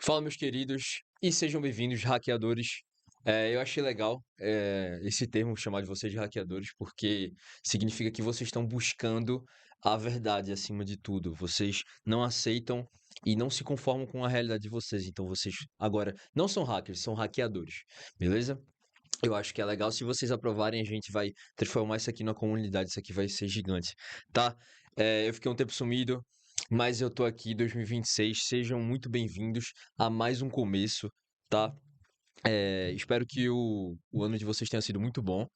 Fala, meus queridos, e sejam bem-vindos, hackeadores. Eu achei legal esse termo chamar de vocês de hackeadores, porque significa que vocês estão buscando a verdade acima de tudo. Vocês não aceitam e não se conformam com a realidade de vocês. Então, vocês agora não são hackers, são hackeadores, beleza? Eu acho que é legal. Se vocês aprovarem, a gente vai transformar isso aqui na comunidade. Isso aqui vai ser gigante, tá? Eu fiquei um tempo sumido, mas eu tô aqui em 2026. Sejam muito bem-vindos a mais um começo, tá? Espero que o ano de vocês tenha sido muito bom.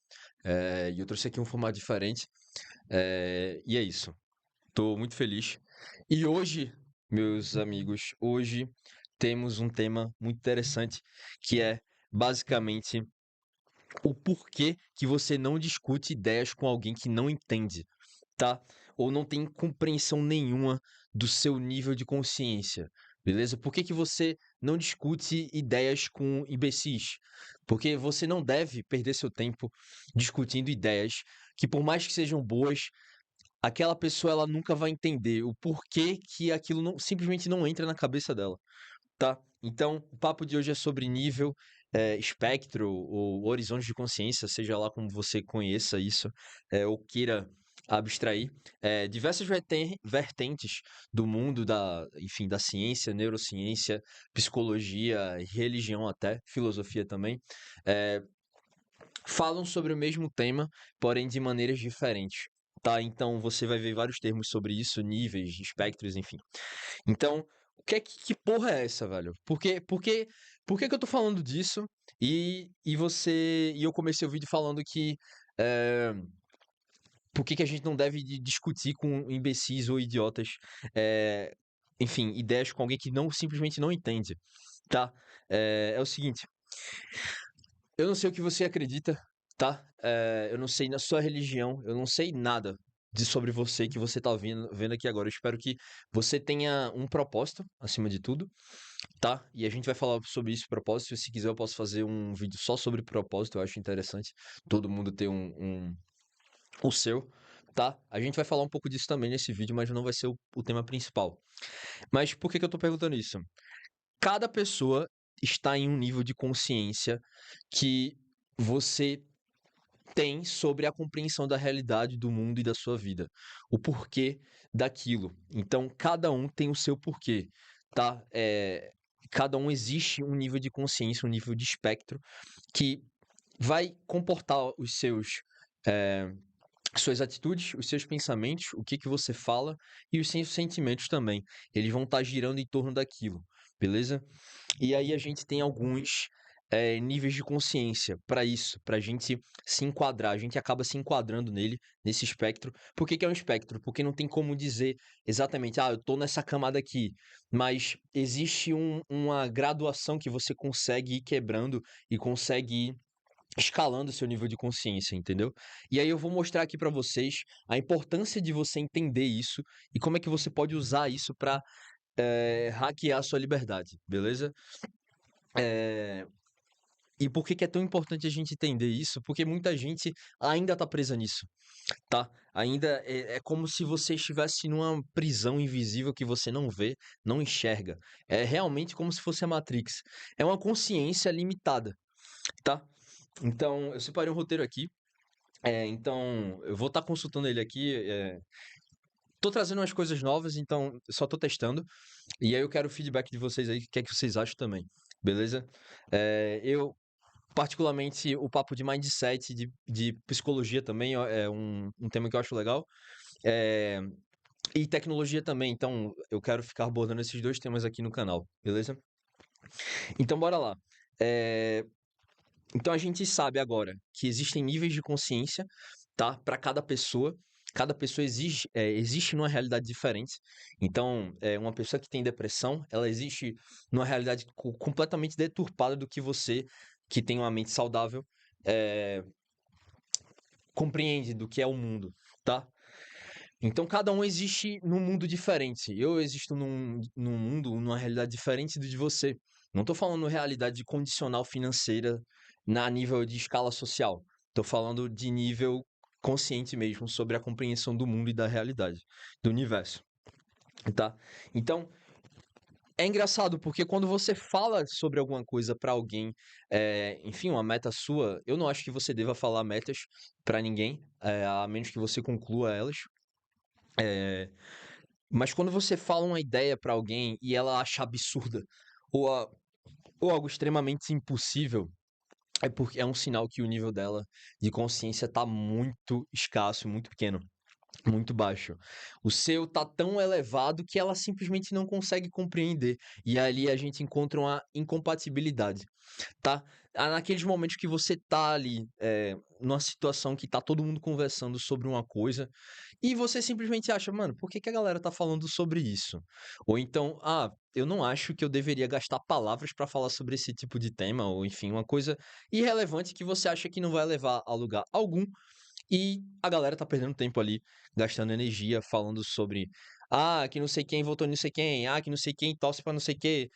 E eu trouxe aqui um formato diferente. E é isso. Tô muito feliz. E hoje, meus amigos, hoje temos um tema muito interessante que é basicamente o porquê que você não discute ideias com alguém que não entende, tá? Ou não tem compreensão nenhuma do seu nível de consciência, beleza? Por que que você não discute ideias com imbecis? Porque você não deve perder seu tempo discutindo ideias que, por mais que sejam boas, aquela pessoa ela nunca vai entender o porquê que aquilo simplesmente não entra na cabeça dela. Tá? Então, o papo de hoje é sobre nível, espectro ou horizonte de consciência, seja lá como você conheça isso, ou queira abstrair, diversas vertentes do mundo enfim, da ciência, neurociência, psicologia, religião até, filosofia também, eh, falam sobre o mesmo tema, porém de maneiras diferentes. Tá? Então você vai ver vários termos sobre isso, níveis, espectros, enfim. Então, que porra é essa, velho? Por que que eu tô falando disso? E eu comecei o vídeo falando que eh, por que que a gente não deve discutir com imbecis ou idiotas, eh, enfim, ideias com alguém que simplesmente não entende, tá? É o seguinte, eu não sei o que você acredita, tá? Eu não sei na sua religião, eu não sei nada sobre você que você tá vendo aqui agora. Eu espero que você tenha um propósito, acima de tudo, tá? E a gente vai falar sobre isso, propósito. Se quiser, eu posso fazer um vídeo só sobre propósito. Eu acho interessante todo mundo ter o seu, tá? A gente vai falar um pouco disso também nesse vídeo, mas não vai ser o tema principal. Mas por que que eu tô perguntando isso? Cada pessoa está em um nível de consciência que você tem sobre a compreensão da realidade do mundo e da sua vida, o porquê daquilo. Então, cada um tem o seu porquê, tá? Cada um existe um nível de consciência, um nível de espectro que vai comportar eh, suas atitudes, os seus pensamentos, o que que você fala e os seus sentimentos também. Eles vão estar girando em torno daquilo, beleza? E aí a gente tem alguns níveis de consciência para isso, para a gente se enquadrar. A gente acaba se enquadrando nesse espectro. Por que que é um espectro? Porque não tem como dizer exatamente, eu tô nessa camada aqui. Mas existe uma graduação que você consegue ir quebrando e consegue ir escalando o seu nível de consciência, entendeu? E aí eu vou mostrar aqui para vocês a importância de você entender isso e como é que você pode usar isso para hackear a sua liberdade, beleza? Eh, e por que que é tão importante a gente entender isso? Porque muita gente ainda tá presa nisso, tá? Ainda é como se você estivesse numa prisão invisível que você não vê, não enxerga. É realmente como se fosse a Matrix. É uma consciência limitada, tá? Então, eu separei um roteiro aqui. Então, eu vou estar consultando ele aqui. Tô trazendo umas coisas novas, então só tô testando. E aí eu quero o feedback de vocês aí, o que é que vocês acham também, beleza? Eu particularmente, o papo de mindset, de psicologia também ó, é um tema que eu acho legal. Eh, e tecnologia também, então eu quero ficar abordando esses dois temas aqui no canal, beleza? Então bora lá. Eh, então a gente sabe agora que existem níveis de consciência, tá? Para cada pessoa. Cada pessoa existe numa realidade diferente. Então, uma pessoa que tem depressão, ela existe numa realidade completamente deturpada do que você, que tem uma mente saudável, eh, compreende do que é o mundo, tá? Então, cada um existe num mundo diferente. Eu existo num mundo, numa realidade diferente do de você. Não tô falando realidade condicional financeira na nível de escala social. Tô falando de nível consciente mesmo sobre a compreensão do mundo e da realidade, do universo, tá? Então, é engraçado, porque quando você fala sobre alguma coisa pra alguém, enfim, uma meta sua, eu não acho que você deva falar metas pra ninguém, a menos que você conclua elas. Eh, mas quando você fala uma ideia pra alguém e ela acha absurda ou, ou algo extremamente impossível, é porque é um sinal que o nível dela de consciência tá muito escasso, muito pequeno. Muito baixo. O seu tá tão elevado que ela simplesmente não consegue compreender. E ali a gente encontra uma incompatibilidade, tá? Naqueles momentos que você tá ali, numa situação que tá todo mundo conversando sobre uma coisa, e você simplesmente acha, mano, por que que a galera tá falando sobre isso? Ou então, eu não acho que eu deveria gastar palavras pra falar sobre esse tipo de tema, ou enfim, uma coisa irrelevante que você acha que não vai levar a lugar algum, e a galera tá perdendo tempo ali, gastando energia falando sobre, que não sei quem votou em não sei quem, que não sei quem torce pra não sei quê.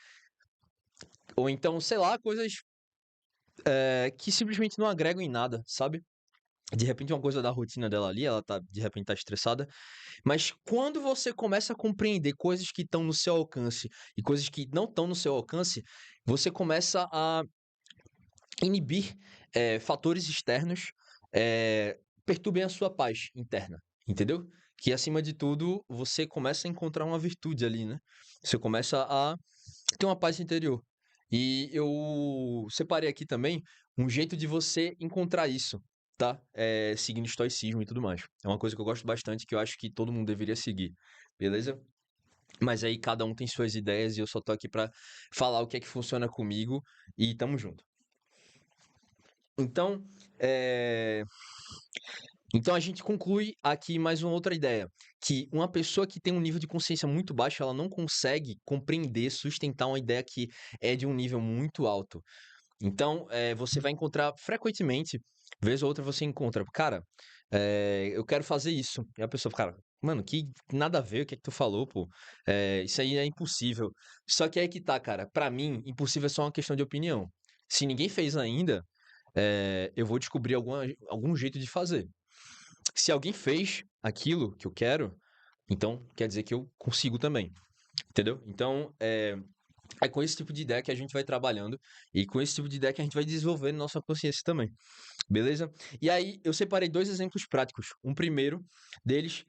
Ou então, sei lá, coisas que simplesmente não agregam em nada, sabe? De repente uma coisa da rotina dela ali, ela tá, de repente tá estressada, mas quando você começa a compreender coisas que estão no seu alcance e coisas que não estão no seu alcance, você começa a inibir fatores externos perturbem a sua paz interna, entendeu? Que acima de tudo você começa a encontrar uma virtude ali, né? Você começa a ter uma paz interior. E eu separei aqui também um jeito de você encontrar isso, tá? Seguindo estoicismo e tudo mais. É uma coisa que eu gosto bastante, que eu acho que todo mundo deveria seguir, beleza? Mas aí cada um tem suas ideias e eu só tô aqui pra falar o que é que funciona comigo e tamo junto. Então, é... então a gente conclui aqui mais uma outra ideia, que uma pessoa que tem um nível de consciência muito baixo, ela não consegue compreender, sustentar uma ideia que é de um nível muito alto. Então, você vai encontrar frequentemente, vez ou outra você encontra, cara, eu quero fazer isso. E a pessoa, cara, mano, que nada a ver, o que é que tu falou, pô? Isso aí é impossível. Só que aí que tá, cara, pra mim, impossível é só uma questão de opinião. Se ninguém fez ainda, eu vou descobrir algum jeito de fazer. Se alguém fez aquilo que eu quero, então quer dizer que eu consigo também, entendeu? Então, é com esse tipo de ideia que a gente vai trabalhando e com esse tipo de ideia que a gente vai desenvolvendo nossa consciência também, beleza? E aí, eu separei dois exemplos práticos. Um primeiro deles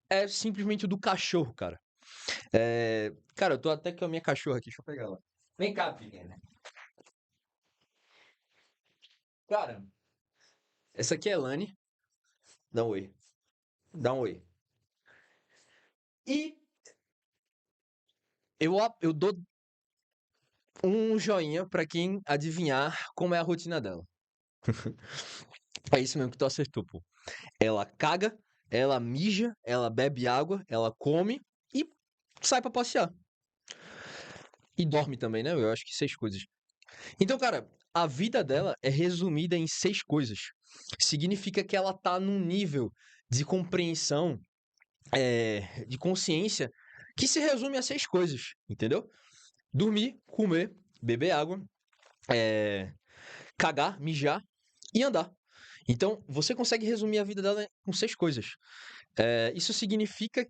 é simplesmente o do cachorro, cara. Cara, eu tô até com a minha cachorra aqui, deixa eu pegar ela. Vem cá, pequena. Cara, essa aqui é a Elane. Dá um oi. Dá um oi. E eu dou um joinha pra quem adivinhar como é a rotina dela. É isso mesmo que tu acertou, pô. Ela caga, ela mija, ela bebe água, ela come e sai pra passear. E dorme também, né? Eu acho que 6 coisas. Então, cara, a vida dela é resumida em 6 coisas. Significa que ela tá num nível de compreensão, de consciência, que se resume a 6 coisas, entendeu? Dormir, comer, beber água, eh, cagar, mijar e andar. Então, você consegue resumir a vida dela com 6 coisas. Isso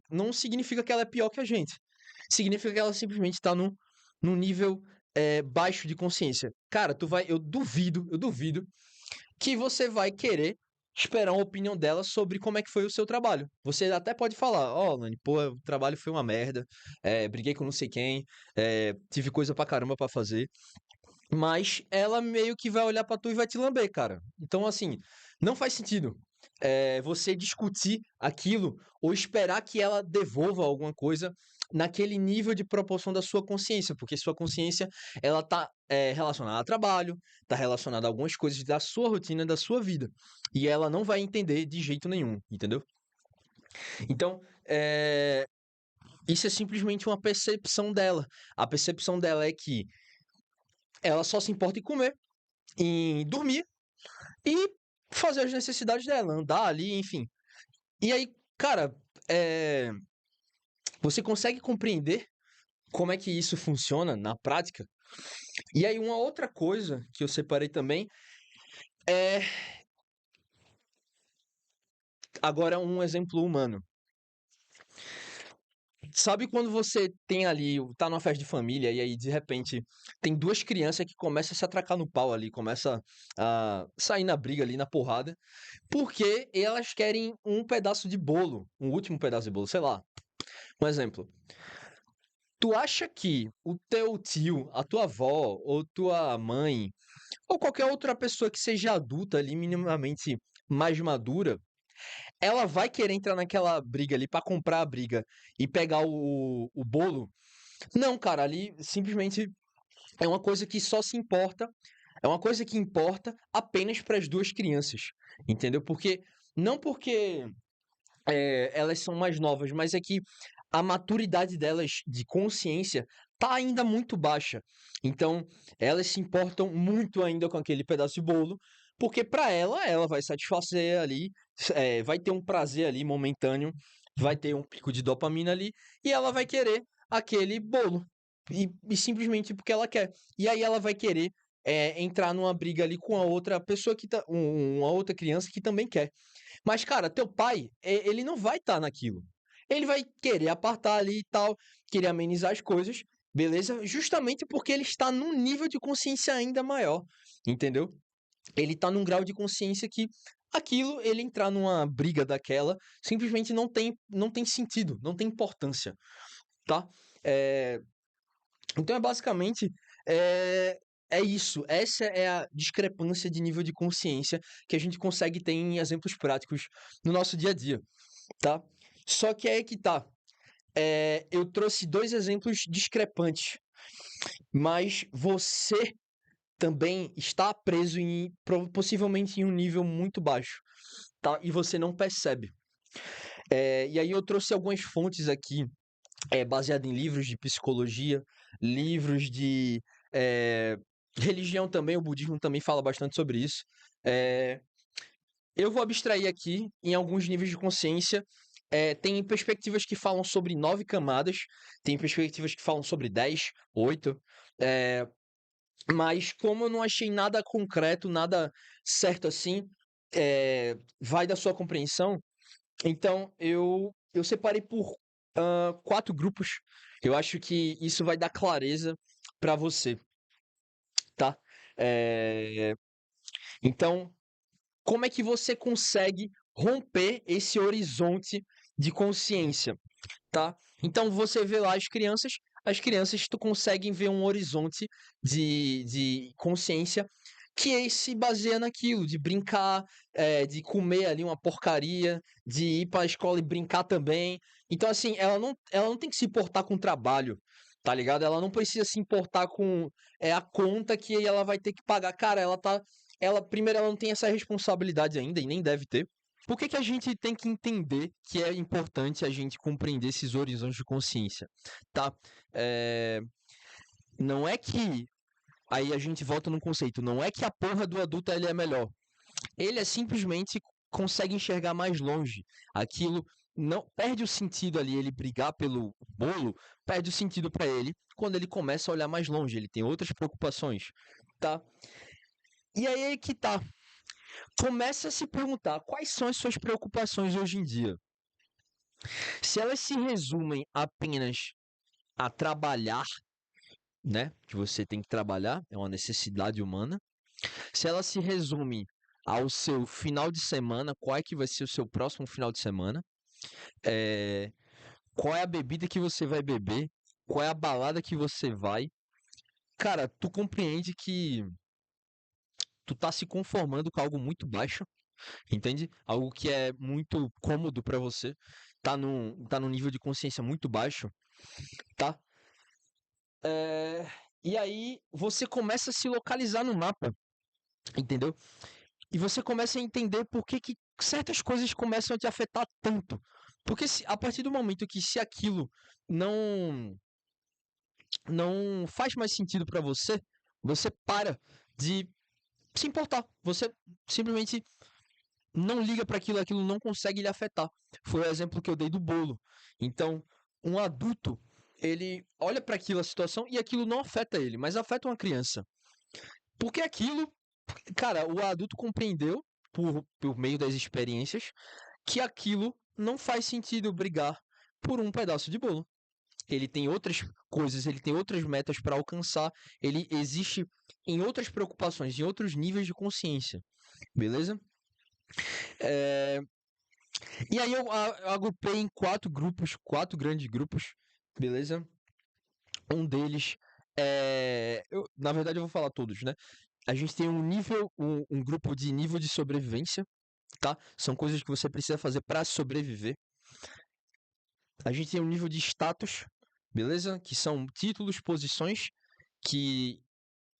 não significa que ela é pior que a gente. Significa que ela simplesmente está num nível baixo de consciência. Cara, eu duvido que você vai querer esperar uma opinião dela sobre como é que foi o seu trabalho. Você até pode falar, Lani, pô, o trabalho foi uma merda, briguei com não sei quem, tive coisa pra caramba pra fazer. Mas ela meio que vai olhar pra tu e vai te lamber, cara. Então, assim, não faz sentido você discutir aquilo ou esperar que ela devolva alguma coisa naquele nível de proporção da sua consciência, porque sua consciência ela tá relacionada a trabalho, tá relacionada a algumas coisas da sua rotina, da sua vida, e ela não vai entender de jeito nenhum, entendeu? Então, isso é simplesmente uma percepção dela. A percepção dela é que ela só se importa em comer, em dormir e fazer as necessidades dela, andar ali, enfim. E aí, cara, você consegue compreender como é que isso funciona na prática? E aí, uma outra coisa que eu separei também é agora um exemplo humano. Sabe quando você tem ali, tá numa festa de família e aí de repente tem duas crianças que começam a se atracar no pau ali, começa a sair na briga ali, na porrada, porque elas querem um pedaço de bolo, um último pedaço de bolo, sei lá. Um exemplo. Tu acha que o teu tio, a tua avó ou tua mãe ou qualquer outra pessoa que seja adulta ali, minimamente mais madura, ela vai querer entrar naquela briga ali pra comprar a briga e pegar o bolo? Não, cara, ali simplesmente é uma coisa que só se importa, é uma coisa que importa apenas para as duas crianças, entendeu? Porque não porque elas são mais novas, mas é que a maturidade delas de consciência tá ainda muito baixa. Então, elas se importam muito ainda com aquele pedaço de bolo, porque para ela vai satisfazer ali, vai ter um prazer ali momentâneo, vai ter um pico de dopamina ali, e ela vai querer aquele bolo. E simplesmente porque ela quer. E aí ela vai querer entrar numa briga ali com a outra pessoa uma outra criança que também quer. Mas, cara, teu pai, ele não vai estar naquilo. Ele vai querer apartar ali e tal, querer amenizar as coisas, beleza? Justamente porque ele está num nível de consciência ainda maior, entendeu? Ele tá num grau de consciência que aquilo, ele entrar numa briga daquela, simplesmente não tem sentido, não tem importância, tá? Eh, então é basicamente é, é isso. Essa é a discrepância de nível de consciência que a gente consegue ter em exemplos práticos no nosso dia a dia, tá? Só que é aí que tá. Eu trouxe dois exemplos discrepantes, mas você também está preso possivelmente em um nível muito baixo, tá? E você não percebe. E aí eu trouxe algumas fontes aqui baseado em livros de psicologia, livros de eh, religião também, o budismo também fala bastante sobre isso. Eh, eu vou abstrair aqui em alguns níveis de consciência. Tem perspectivas que falam sobre 9 camadas, tem perspectivas que falam sobre 10, 8. eh, mas como eu não achei nada concreto, nada certo assim, vai da sua compreensão, então eu separei por 4 grupos. Eu acho que isso vai dar clareza para você, tá? Eh, então, como é que você consegue romper esse horizonte de consciência, tá? Então você vê lá as crianças tu conseguem ver um horizonte de consciência que se baseia naquilo, de brincar, de comer ali uma porcaria, de ir para a escola e brincar também. Então, assim, ela não tem que se importar com o trabalho, tá ligado? Ela não precisa se importar com a conta que ela vai ter que pagar. Cara, primeiro, ela não tem essa responsabilidade ainda e nem deve ter. Por que que a gente tem que entender que é importante a gente compreender esses horizontes de consciência, tá? Eh, não é que aí a gente volta num conceito, não é que a porra do adulto ele é melhor. Ele é simplesmente consegue enxergar mais longe. Aquilo não perde o sentido ali, ele brigar pelo bolo, perde o sentido para ele quando ele começa a olhar mais longe, ele tem outras preocupações, tá? E aí é que tá. Começa a se perguntar quais são as suas preocupações hoje em dia. Se elas se resumem apenas a trabalhar, né? Que você tem que trabalhar, é uma necessidade humana. Se ela se resume ao seu final de semana, qual é que vai ser o seu próximo final de semana? É, qual é a bebida que você vai beber? Qual é a balada que você vai? Cara, tu compreende que tu tá se conformando com algo muito baixo, entende? Algo que é muito cômodo pra você, tá num nível de consciência muito baixo, tá? É, e aí você começa a se localizar no mapa, entendeu? E você começa a entender por que que certas coisas começam a te afetar tanto. Porque a partir do momento que se aquilo não não faz mais sentido pra você, você para de se importar. Você simplesmente não liga para aquilo, aquilo não consegue lhe afetar. Foi o exemplo que eu dei do bolo. Então, um adulto, ele olha para aquilo, a situação, e aquilo não afeta ele, mas afeta uma criança. Porque aquilo, cara, o adulto compreendeu, por meio das experiências, que aquilo não faz sentido brigar por um pedaço de bolo. ele tem outras coisas, ele tem outras metas para alcançar, ele existe em outras preocupações, em outros níveis de consciência, beleza? É, E aí eu agrupei em 4 grupos, 4 grandes grupos, beleza? Um deles na verdade eu vou falar todos, né? A gente tem um grupo de nível de sobrevivência, tá? São coisas que você precisa fazer para sobreviver. A gente tem um nível de status, beleza? Que são títulos, posições que,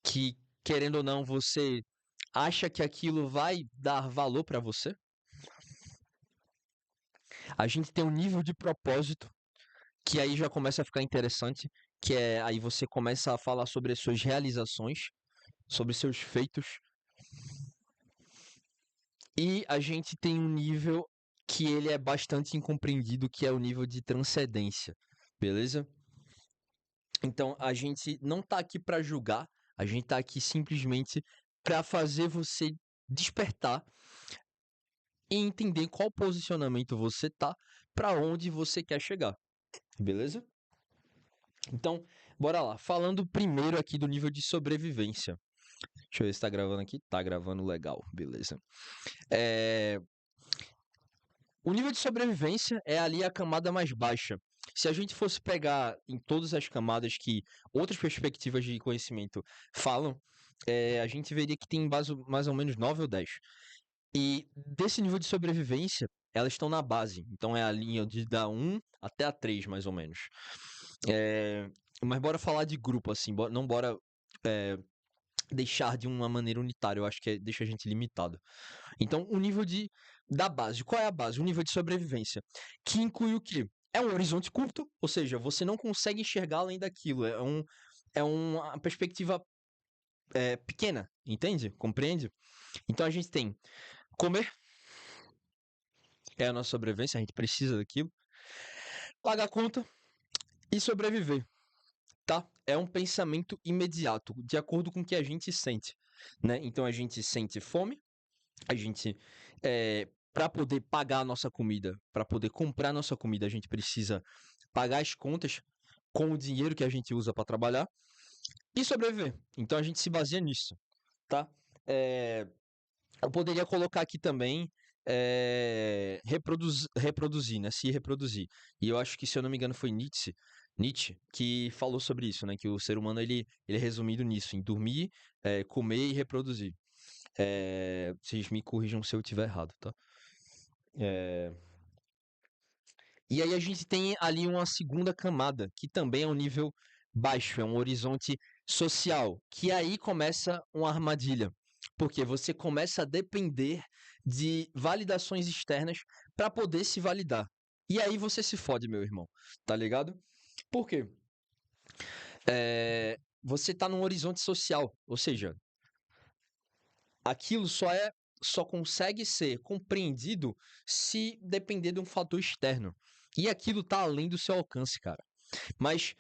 que querendo ou não, você acha que aquilo vai dar valor para você. A gente tem um nível de propósito, que aí já começa a ficar interessante, que é aí você começa a falar sobre as suas realizações, sobre seus feitos. E a gente tem um nível que ele é bastante incompreendido, que é o nível de transcendência, beleza? Então a gente não tá aqui para julgar, a gente tá aqui simplesmente para fazer você despertar e entender qual posicionamento você tá, para onde você quer chegar, beleza? Então, bora lá. Falando primeiro aqui do nível de sobrevivência. Deixa eu ver se tá gravando aqui. Tá gravando legal, beleza. O nível de sobrevivência é ali a camada mais baixa. Se a gente fosse pegar em todas as camadas que outras perspectivas de conhecimento falam, a gente veria que tem mais ou menos 9 ou 10. E desse nível de sobrevivência, elas estão na base. Então é a linha de da 1 até a 3, mais ou menos. Mas bora falar de grupo, assim. Não bora deixar de uma maneira unitária. Eu acho que deixa a gente limitado. Então, o nível da base. Qual é a base? O nível de sobrevivência. Que inclui o quê? É um horizonte curto, ou seja, você não consegue enxergar além daquilo. É uma perspectiva pequena, entende? Compreende? Então a gente tem comer, é a nossa sobrevivência, a gente precisa daquilo. Pagar conta e sobreviver, tá? É um pensamento imediato, de acordo com o que a gente sente, né? Então a gente sente fome, a gente para poder pagar a nossa comida, para poder comprar a nossa comida, a gente precisa pagar as contas com o dinheiro que a gente usa para trabalhar e sobreviver. Então a gente se baseia nisso, tá? Eu poderia colocar aqui também reproduzir, né? Se reproduzir. E eu acho que, se eu não me engano, foi Nietzsche que falou sobre isso, né? Que o ser humano ele é resumido nisso, em dormir, comer e reproduzir. Vocês me corrijam se eu estiver errado, tá? E aí a gente tem ali uma segunda camada, que também é um nível baixo, é um horizonte social, que aí começa uma armadilha, porque você começa a depender de validações externas para poder se validar. E aí você se fode, meu irmão, tá ligado? Por quê? Você tá num horizonte social, ou seja, aquilo só consegue ser compreendido se depender de um fator externo. E aquilo tá além do seu alcance, cara. Mas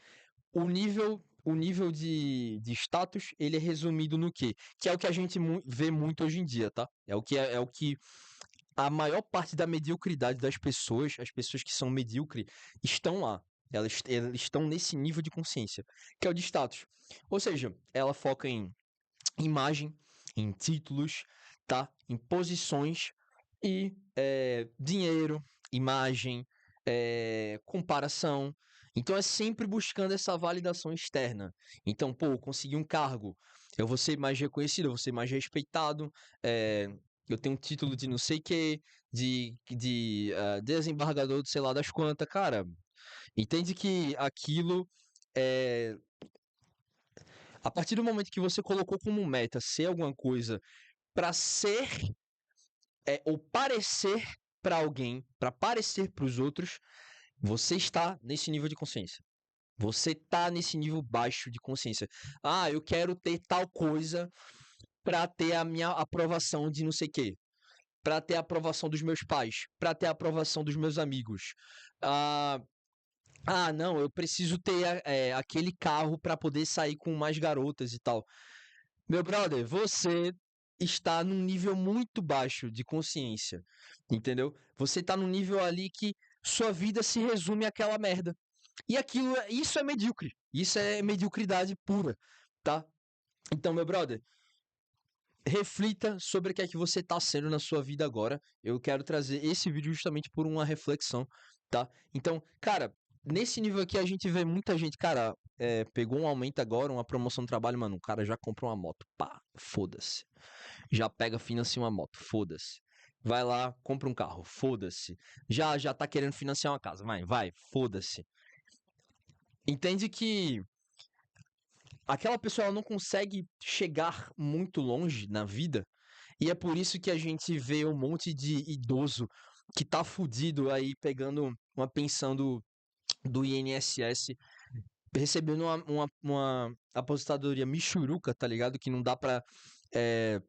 o nível de status, ele é resumido no quê? Que é o que a gente vê muito hoje em dia, tá? É o que a maior parte da mediocridade das pessoas, as pessoas que são medíocres, estão lá. Elas estão nesse nível de consciência, que é o de status. Ou seja, ela foca em imagem, em títulos, tá? Em posições e dinheiro, imagem, comparação. Então é sempre buscando essa validação externa. Então, pô, consegui um cargo, eu vou ser mais reconhecido, eu vou ser mais respeitado, eu tenho um título de não sei o quê, de desembargador de sei lá das quantas, cara. Entende que aquilo é. A partir do momento que você colocou como meta ser alguma coisa para ser ou parecer para alguém, para parecer para os outros, você está nesse nível de consciência. Você está nesse nível baixo de consciência. Ah, eu quero ter tal coisa para ter a minha aprovação de não sei o quê, para ter a aprovação dos meus pais, para ter a aprovação dos meus amigos. Ah, não, eu preciso ter aquele carro para poder sair com mais garotas e tal. Meu brother, você está num nível muito baixo de consciência, entendeu? Você está num nível ali que sua vida se resume àquela merda. E isso é medíocre. Isso é mediocridade pura, tá? Então, meu brother, reflita sobre o que é que você tá sendo na sua vida agora. Eu quero trazer esse vídeo justamente por uma reflexão, tá? Então, cara, nesse nível aqui a gente vê muita gente, cara, pegou um aumento agora, uma promoção no trabalho, mano, o cara já comprou uma moto, pá, foda-se. Já pega, financia uma moto, foda-se. Vai lá, compra um carro, foda-se. Já tá querendo financiar uma casa, vai, foda-se. Entende que aquela pessoa ela não consegue chegar muito longe na vida, e é por isso que a gente vê um monte de idoso que tá fudido aí pegando uma pensão do INSS, recebendo uma aposentadoria michuruca, tá ligado? Que é,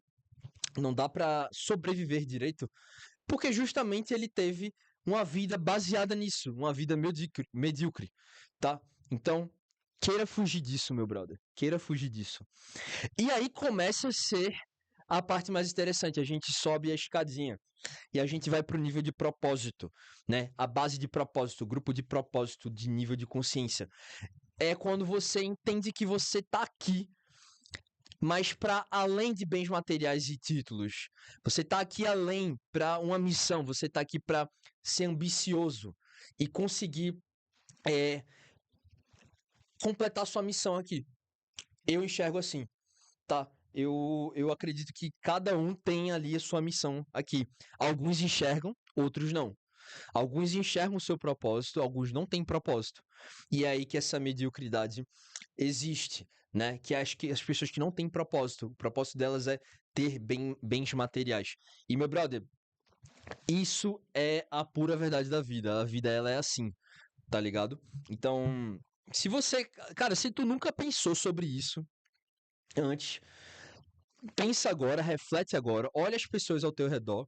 não dá pra sobreviver direito, porque justamente ele teve uma vida baseada nisso, uma vida medíocre, tá? Então, queira fugir disso, meu brother. Queira fugir disso. E aí começa a ser a parte mais interessante. A gente sobe a escadinha e a gente vai para o nível de propósito, né? A base de propósito, o grupo de propósito de nível de consciência. É quando você entende que você tá aqui, mas para além de bens materiais e títulos. Você tá aqui além para uma missão, você tá aqui para ser ambicioso e conseguir é, completar sua missão aqui. Eu enxergo assim, tá? Eu acredito que cada um tem ali a sua missão aqui. Alguns enxergam, outros não. Alguns enxergam o seu propósito, alguns não têm propósito. E é aí que essa mediocridade existe, né? Que as pessoas que não têm propósito, o propósito delas é ter bens materiais. E, meu brother, isso é a pura verdade da vida. A vida, ela é assim, tá ligado? Então, se você... Cara, se tu nunca pensou sobre isso antes, pensa agora, reflete agora, olha as pessoas ao teu redor,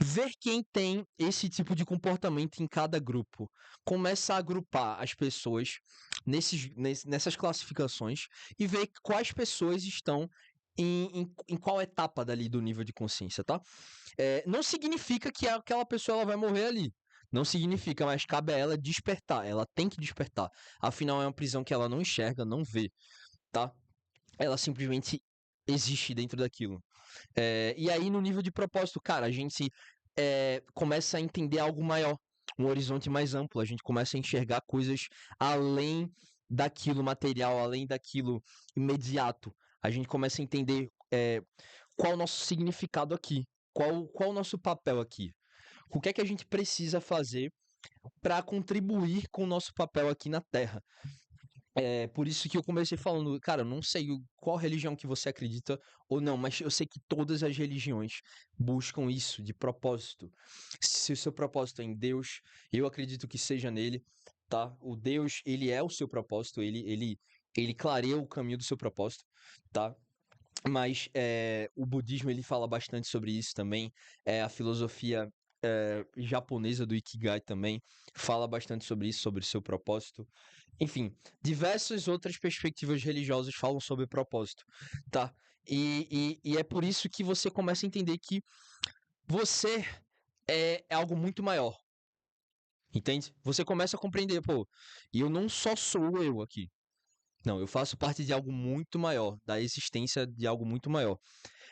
ver quem tem esse tipo de comportamento em cada grupo. Começa a agrupar as pessoas nessas classificações e ver quais pessoas estão em qual etapa dali do nível de consciência, tá? Não significa que aquela pessoa ela vai morrer ali. Não significa, mas cabe a ela despertar. Ela tem que despertar. Afinal, é uma prisão que ela não enxerga, não vê, tá? Ela simplesmente existe dentro daquilo. E aí, no nível de propósito, cara, a gente começa a entender algo maior, um horizonte mais amplo. A gente começa a enxergar coisas além daquilo material, além daquilo imediato. A gente começa a entender qual o nosso significado aqui, qual o nosso papel aqui. O que é que a gente precisa fazer para contribuir com o nosso papel aqui na Terra? É por isso que eu comecei falando, cara, eu não sei qual religião que você acredita ou não, mas eu sei que todas as religiões buscam isso de propósito. Se o seu propósito é em Deus, eu acredito que seja nele, tá? O Deus, ele é o seu propósito, ele clareia o caminho do seu propósito, tá? Mas o budismo ele fala bastante sobre isso também. A filosofia japonesa do Ikigai também fala bastante sobre isso, sobre o seu propósito. Enfim, diversas outras perspectivas religiosas falam sobre propósito, tá? E é por isso que você começa a entender que você é algo muito maior, entende? Você começa a compreender, pô, e eu não só sou eu aqui. Não, eu faço parte de algo muito maior, da existência de algo muito maior.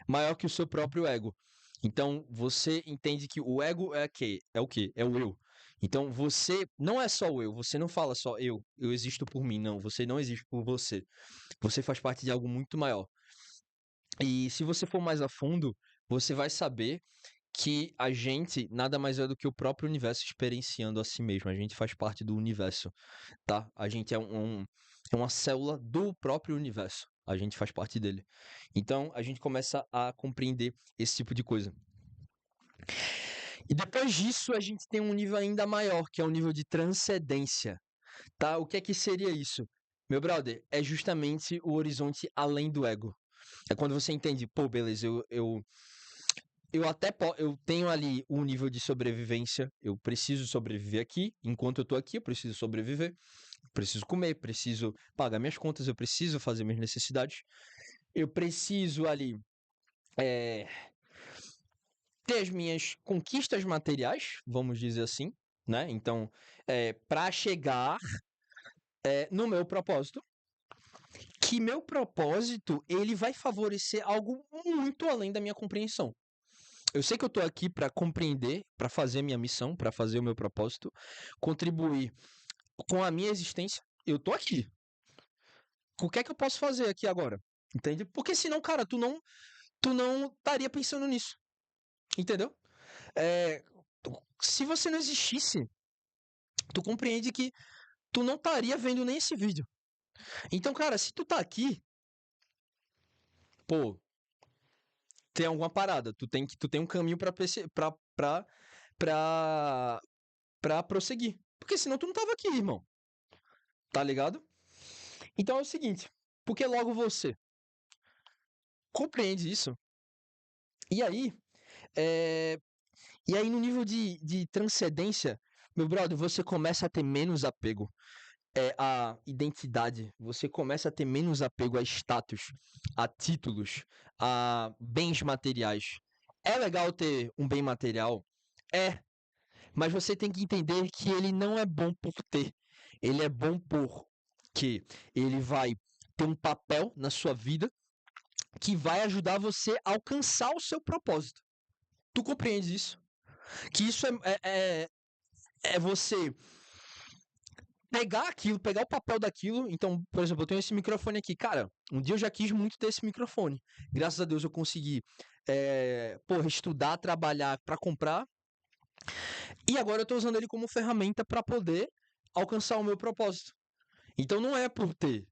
Maior que o seu próprio ego. Então, você entende que o ego é o quê? É o eu. Então, você não é só o eu, você não fala só eu existo por mim, não, você não existe por você. Você faz parte de algo muito maior. E se você for mais a fundo, você vai saber que a gente nada mais é do que o próprio universo experienciando a si mesmo. A gente faz parte do universo, tá? A gente é uma célula do próprio universo. A gente faz parte dele. Então, a gente começa a compreender esse tipo de coisa. E depois disso, a gente tem um nível ainda maior, que é o nível de transcendência, tá? O que é que seria isso? Meu brother, é justamente o horizonte além do ego. É quando você entende, pô, beleza, eu tenho ali um nível de sobrevivência, eu preciso sobreviver aqui, enquanto eu tô aqui, eu preciso sobreviver, preciso comer, preciso pagar minhas contas, eu preciso fazer minhas necessidades, eu preciso ali ter as minhas conquistas materiais, vamos dizer assim, né? Então, para chegar no meu propósito, que meu propósito ele vai favorecer algo muito além da minha compreensão. Eu sei que eu tô aqui para compreender, para fazer minha missão, para fazer o meu propósito, contribuir com a minha existência. Eu tô aqui. O que é que eu posso fazer aqui agora? Entende? Porque senão, cara, tu não estaria pensando nisso. Entendeu? É, se você não existisse, tu compreende que tu não estaria vendo nem esse vídeo. Então, cara, se tu tá aqui, pô, tem alguma parada. Tu tem um caminho pra prosseguir. Porque senão tu não tava aqui, irmão. Tá ligado? Então é o seguinte, porque logo você compreende isso, e aí, é, e aí no nível de transcendência, meu brother, você começa a ter menos apego à identidade, você começa a ter menos apego a status, a títulos, a bens materiais. É legal ter um bem material? É, mas você tem que entender que ele não é bom por ter, ele é bom porque ele vai ter um papel na sua vida que vai ajudar você a alcançar o seu propósito. Tu compreende isso? Que isso é você pegar aquilo, pegar o papel daquilo. Então, por exemplo, eu tenho esse microfone aqui. Cara, um dia eu já quis muito ter esse microfone. Graças a Deus eu consegui, estudar, trabalhar para comprar. E agora eu tô usando ele como ferramenta para poder alcançar o meu propósito. Então não é por ter.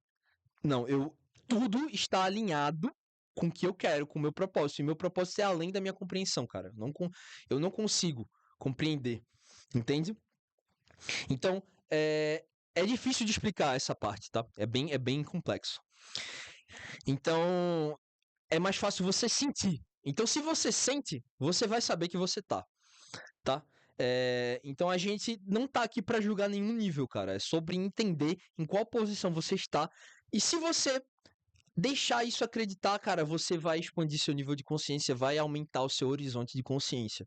Não, tudo está alinhado com o que eu quero, com o meu propósito. E meu propósito é além da minha compreensão, cara. Eu não consigo compreender. Entende? Então, é difícil de explicar essa parte, tá? É bem complexo. Então, é mais fácil você sentir. Então, se você sente, você vai saber que você tá? Então a gente não tá aqui pra julgar nenhum nível, cara. É sobre entender em qual posição você está. E se você deixar isso acreditar, cara, você vai expandir seu nível de consciência, vai aumentar o seu horizonte de consciência.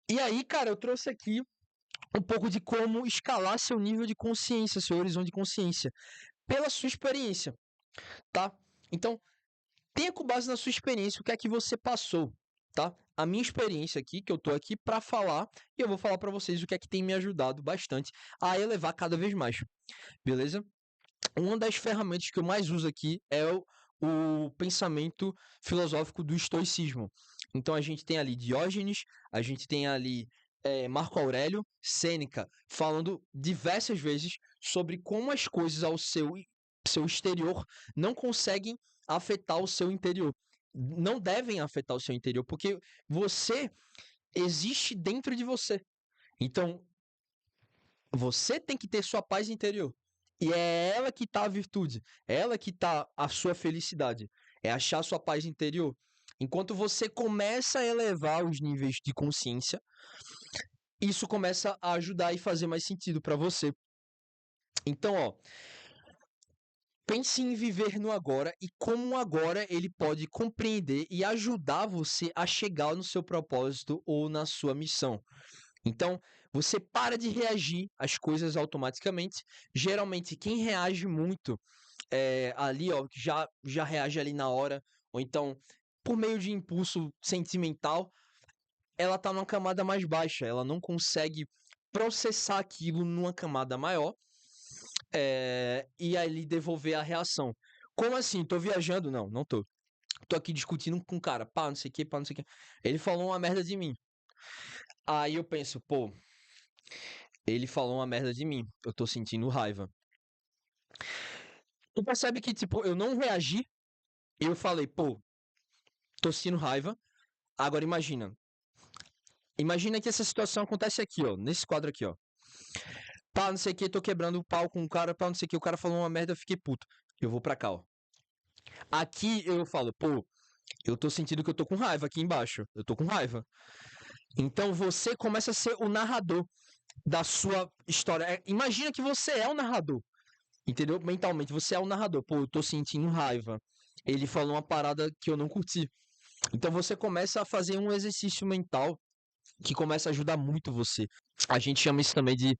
E aí, cara, eu trouxe aqui um pouco de como escalar seu nível de consciência, seu horizonte de consciência, pela sua experiência, tá? Então, tenha com base na sua experiência o que é que você passou, tá? A minha experiência aqui, que eu tô aqui para falar, e eu vou falar para vocês o que é que tem me ajudado bastante a elevar cada vez mais, beleza? Uma das ferramentas que eu mais uso aqui é o pensamento filosófico do estoicismo. Então a gente tem ali Diógenes, a gente tem ali Marco Aurélio, Sêneca, falando diversas vezes sobre como as coisas ao seu exterior não conseguem afetar o seu interior. Não devem afetar o seu interior, porque você existe dentro de você. Então, você tem que ter sua paz interior. E é ela que tá a virtude, é ela que tá a sua felicidade, é achar sua paz interior. Enquanto você começa a elevar os níveis de consciência, isso começa a ajudar e fazer mais sentido para você. Então, ó, pense em viver no agora e como o agora ele pode compreender e ajudar você a chegar no seu propósito ou na sua missão. Então, você para de reagir às coisas automaticamente. Geralmente, quem reage muito ali, ó, que já reage ali na hora, ou então por meio de impulso sentimental, ela tá numa camada mais baixa, ela não consegue processar aquilo numa camada maior e aí devolver a reação. Como assim? Tô viajando? Não, não tô. Tô aqui discutindo com um cara, pá, não sei o que, pá, não sei o que. Ele falou uma merda de mim. Aí eu penso, pô, ele falou uma merda de mim. Eu tô sentindo raiva. Tu percebe que, tipo, eu não reagi. Eu falei, pô, tô sentindo raiva. Agora imagina. Imagina que essa situação acontece aqui, ó. Nesse quadro aqui, ó. Pá, não sei o que, tô quebrando o pau com o cara, pá, não sei o que. O cara falou uma merda, eu fiquei puto. Eu vou pra cá, ó. Aqui eu falo, pô, eu tô sentindo que eu tô com raiva aqui embaixo. Eu tô com raiva. Então você começa a ser o narrador da sua história. Imagina que você é o narrador. Entendeu? Mentalmente, você é o narrador. Pô, eu tô sentindo raiva. Ele falou uma parada que eu não curti. Então você começa a fazer um exercício mental que começa a ajudar muito você. A gente chama isso também de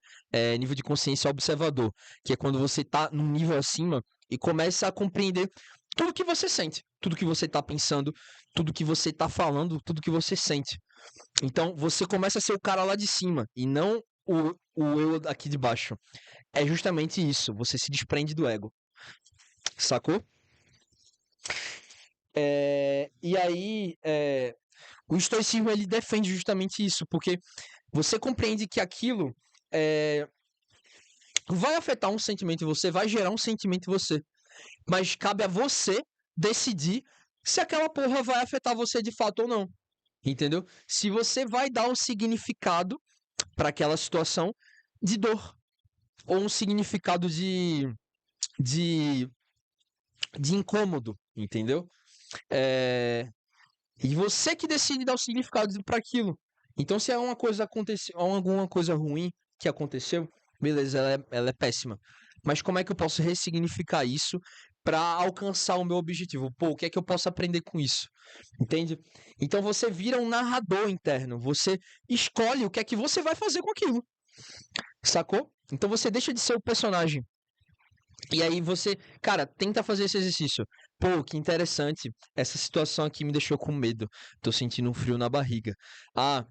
nível de consciência observador, que é quando você tá num nível acima e começa a compreender tudo que você sente, tudo que você tá pensando, tudo que você tá falando, tudo que você sente. Então você começa a ser o cara lá de cima e não o eu aqui de baixo. É justamente isso, você se desprende do ego, sacou? E aí, o estoicismo ele defende justamente isso, porque você compreende que aquilo é, vai afetar um sentimento em você, vai gerar um sentimento em você, mas cabe a você decidir se aquela porra vai afetar você de fato ou não, entendeu? Se você vai dar um significado para aquela situação de dor ou um significado de, de incômodo, entendeu? É, E você que decide dar o significado para aquilo. Então, se é uma coisa aconteceu, alguma coisa ruim que aconteceu, beleza, ela é péssima. Mas como é que eu posso ressignificar isso para alcançar o meu objetivo? Pô, o que é que eu posso aprender com isso? Entende? Então você vira um narrador interno. Você escolhe o que é que você vai fazer com aquilo. Sacou? Então você deixa de ser o personagem. E aí você, cara, tenta fazer esse exercício. Pô, que interessante. Essa situação aqui me deixou com medo. Tô sentindo um frio na barriga. Ah,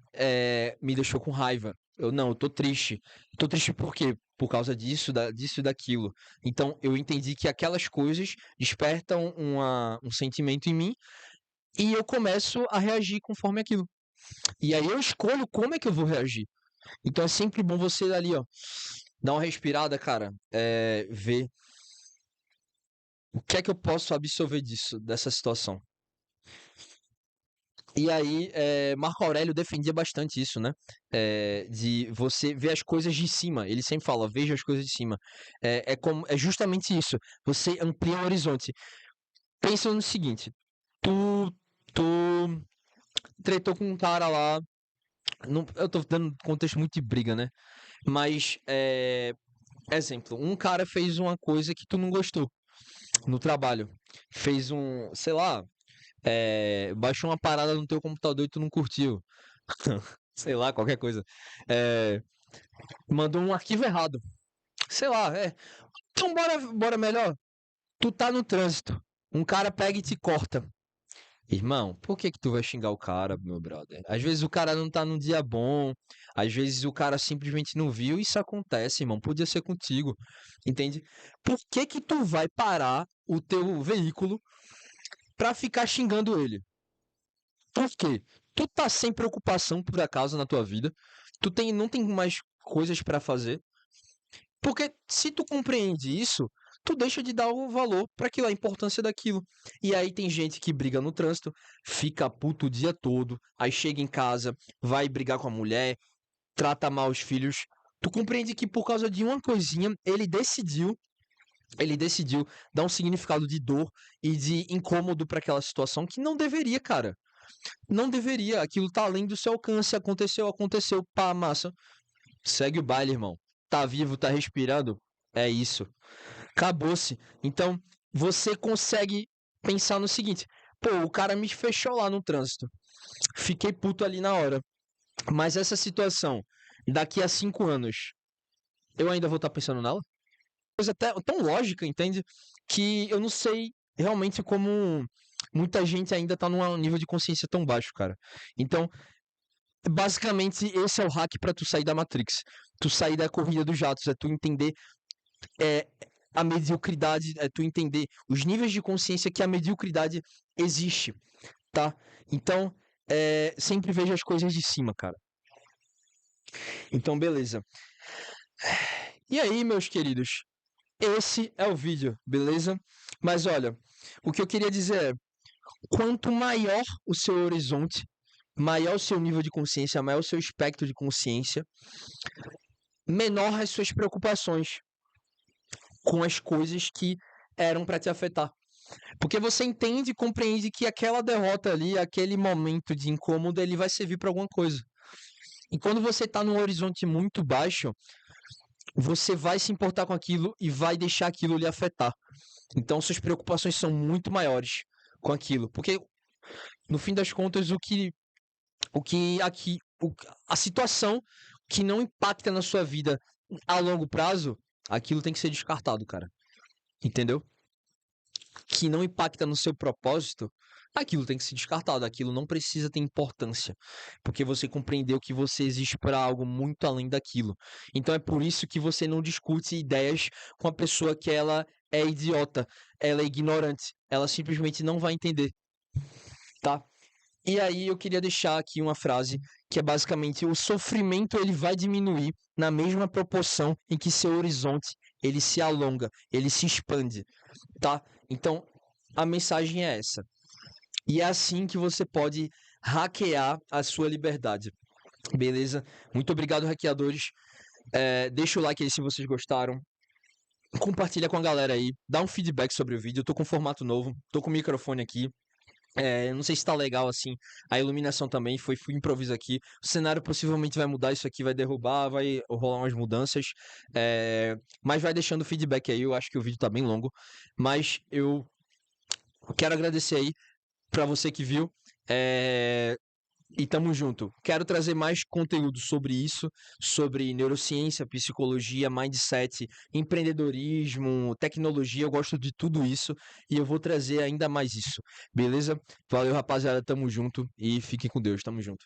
me deixou com raiva. Eu tô triste. Tô triste por quê? Por causa disso, disso e daquilo. Então, eu entendi que aquelas coisas despertam um sentimento em mim e eu começo a reagir conforme aquilo. E aí eu escolho como é que eu vou reagir. Então é sempre bom você ali, ó, dar uma respirada, cara. Ver o que é que eu posso absorver disso, dessa situação? E aí, Marco Aurélio defendia bastante isso, né? De você ver as coisas de cima. Ele sempre fala, veja as coisas de cima. É justamente isso. Você amplia o horizonte. Pensa no seguinte: tu, tu tretou com um cara lá. Eu tô dando contexto muito de briga, né? Mas, exemplo, um cara fez uma coisa que tu não gostou no trabalho. Fez sei lá, baixou uma parada no teu computador e tu não curtiu. Sei lá, qualquer coisa. É, mandou um arquivo errado. Sei lá, Então bora melhor. Tu tá no trânsito. Um cara pega e te corta. Irmão, por que que tu vai xingar o cara, meu brother? Às vezes o cara não tá num dia bom, às vezes o cara simplesmente não viu, isso acontece, irmão, podia ser contigo, entende? Por que que tu vai parar o teu veículo pra ficar xingando ele? Por quê? Tu tá sem preocupação por acaso na tua vida? Não tem mais coisas pra fazer? Porque se tu compreende isso, tu deixa de dar o valor para aquilo, a importância daquilo. E aí tem gente que briga no trânsito, fica puto o dia todo, aí chega em casa, vai brigar com a mulher, trata mal os filhos. Tu compreende que por causa de uma coisinha, ele decidiu dar um significado de dor e de incômodo para aquela situação que não deveria, cara. Não deveria, aquilo tá além do seu alcance, aconteceu, pá, massa. Segue o baile, irmão. Tá vivo, tá respirando? É isso. Acabou-se. Então, você consegue pensar no seguinte: pô, o cara me fechou lá no trânsito. Fiquei puto ali na hora. Mas essa situação, daqui a 5 anos, eu ainda vou estar pensando nela? Coisa até tão lógica, entende? Que eu não sei realmente como muita gente ainda tá num nível de consciência tão baixo, cara. Então, basicamente, esse é o hack pra tu sair da Matrix. Tu sair da corrida dos jatos, é tu entender é, a mediocridade, é tu entender os níveis de consciência que a mediocridade existe, tá? Então, sempre veja as coisas de cima, cara. Então, beleza. E aí, meus queridos? Esse é o vídeo, beleza? Mas olha, o que eu queria dizer é, quanto maior o seu horizonte, maior o seu nível de consciência, maior o seu espectro de consciência, menor as suas preocupações com as coisas que eram para te afetar. Porque você entende e compreende que aquela derrota ali, aquele momento de incômodo, ele vai servir para alguma coisa. E quando você está num horizonte muito baixo, você vai se importar com aquilo e vai deixar aquilo lhe afetar. Então suas preocupações são muito maiores com aquilo. Porque, no fim das contas, o que aqui a situação que não impacta na sua vida a longo prazo, aquilo tem que ser descartado, cara. Entendeu? Que não impacta no seu propósito, aquilo tem que ser descartado, aquilo não precisa ter importância, porque você compreendeu que você existe para algo muito além daquilo. Então é por isso que você não discute ideias com a pessoa que ela é idiota, ela é ignorante, ela simplesmente não vai entender, tá? E aí eu queria deixar aqui uma frase que é basicamente: o sofrimento ele vai diminuir na mesma proporção em que seu horizonte ele se alonga, ele se expande, tá? Então, a mensagem é essa. E é assim que você pode hackear a sua liberdade. Beleza? Muito obrigado, hackeadores. Deixa o like aí se vocês gostaram. Compartilha com a galera aí. Dá um feedback sobre o vídeo. Eu tô com formato novo. Tô com o microfone aqui. Não sei se tá legal assim. A iluminação também foi improviso aqui. O cenário possivelmente vai mudar. Isso aqui vai derrubar. Vai rolar umas mudanças. Mas vai deixando feedback aí. Eu acho que o vídeo tá bem longo. Mas eu quero agradecer aí pra você que viu. E tamo junto. Quero trazer mais conteúdo sobre isso, sobre neurociência, psicologia, mindset, empreendedorismo, tecnologia. Eu gosto de tudo isso e eu vou trazer ainda mais isso. Beleza? Valeu, rapaziada. Tamo junto e fiquem com Deus. Tamo junto.